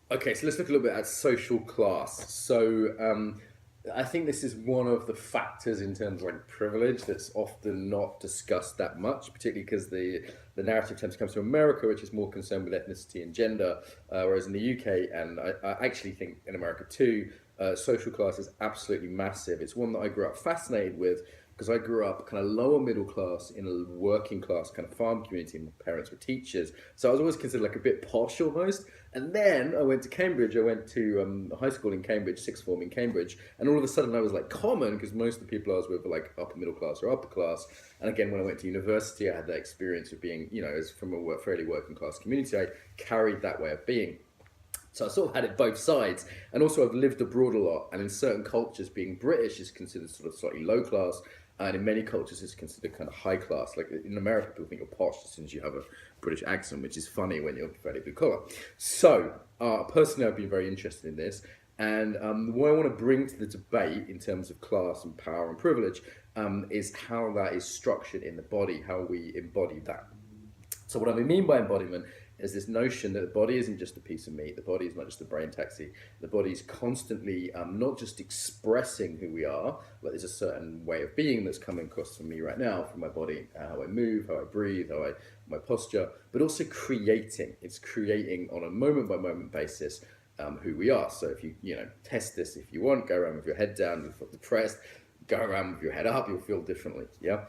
Okay, so let's look a little bit at social class. I think this is one of the factors in terms of like privilege that's often not discussed that much, particularly because the narrative tends to come from America, which is more concerned with ethnicity and gender, whereas in the UK, and I actually think in America too, social class is absolutely massive. It's one that I grew up fascinated with because I grew up kind of lower middle class in a working class kind of farm community. My parents were teachers, so I was always considered like a bit posh almost. And then I went to Cambridge. I went to high school in Cambridge, sixth form in Cambridge, and all of a sudden I was like common because most of the people I was with were like upper middle class or upper class. And again, when I went to university, I had that experience of being, as from a fairly working class community, I carried that way of being. So I sort of had it both sides. And also I've lived abroad a lot, and in certain cultures being British is considered sort of slightly low class, and in many cultures it's considered kind of high class. Like in America, people think you're posh as soon as you have a British accent, which is funny when you're fairly blue collar. So personally, I've been very interested in this. And what I want to bring to the debate in terms of class and power and privilege is how that is structured in the body, how we embody that. So what I mean by embodiment is this notion that the body isn't just a piece of meat. The body is not just a brain taxi. The body is constantly not just expressing who we are, but there's a certain way of being that's coming across from me right now, from my body, how I move, how I breathe, my posture, but also creating. It's creating on a moment by moment basis who we are. So if you test this if you want, go around with your head down, you feel depressed, go around with your head up, you'll feel differently. Yeah,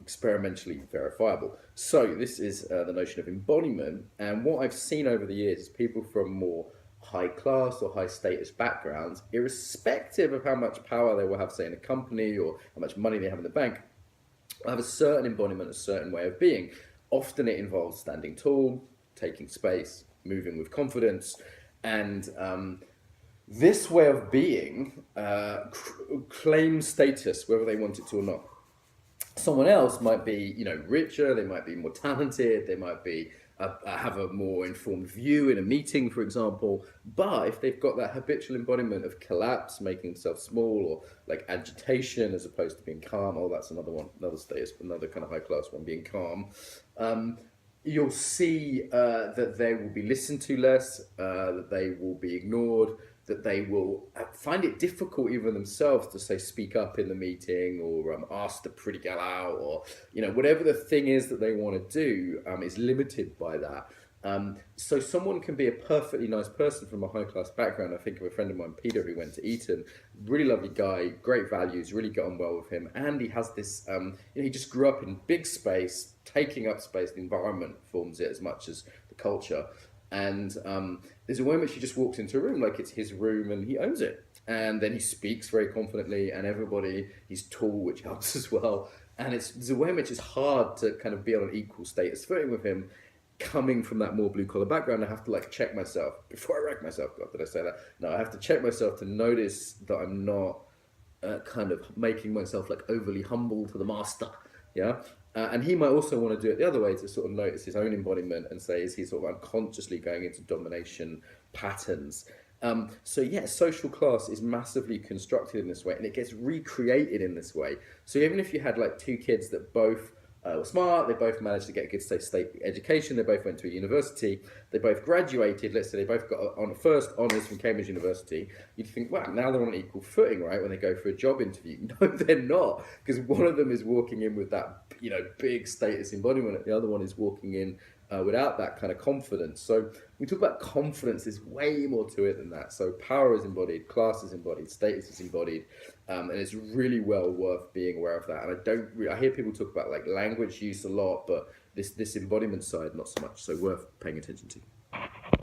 experimentally verifiable. So this is the notion of embodiment, and what I've seen over the years is people from more high class or high status backgrounds, irrespective of how much power they will have, say, in a company or how much money they have in the bank, will have a certain embodiment, a certain way of being. Often it involves standing tall, taking space, moving with confidence, and this way of being claims status, whether they want it to or not. Someone else might be, richer. They might be more talented. They might be have a more informed view in a meeting, for example. But if they've got that habitual embodiment of collapse, making themselves small, or like agitation as opposed to being calm, oh, that's another one, another status, another kind of high class one, being calm. You'll see that they will be listened to less, that they will be ignored, that they will find it difficult even themselves to say speak up in the meeting or ask the pretty gal out, or whatever the thing is that they want to do is limited by that. So someone can be a perfectly nice person from a high class background. I think of a friend of mine, Peter, who went to Eton. Really lovely guy, great values, really got on well with him. And he has this, he just grew up in big space, taking up space. The environment forms it as much as the culture. And there's a way in which he just walks into a room like it's his room and he owns it. And then he speaks very confidently, and he's tall, which helps as well. And there's a way in which it's hard to kind of be on an equal status footing with him. Coming from that more blue collar background, I have to like check myself before I wreck myself. God, did I say that? No, I have to check myself to notice that I'm not kind of making myself like overly humble to the master. Yeah. And he might also want to do it the other way to sort of notice his own embodiment and say, is he sort of unconsciously going into domination patterns? So yeah, social class is massively constructed in this way, and it gets recreated in this way. So even if you had like two kids that both were smart, they both managed to get a good state education, they both went to a university, they both graduated, let's say they both got on first honours from Cambridge University, you'd think, wow, now they're on equal footing, right, when they go for a job interview. No, they're not, because one of them is walking in with that, big status embodiment, and the other one is walking in without that kind of confidence. So when we talk about confidence, there's way more to it than that. So power is embodied, class is embodied, status is embodied, and it's really well worth being aware of that. And I hear people talk about like language use a lot, but this embodiment side, not so much. So worth paying attention to.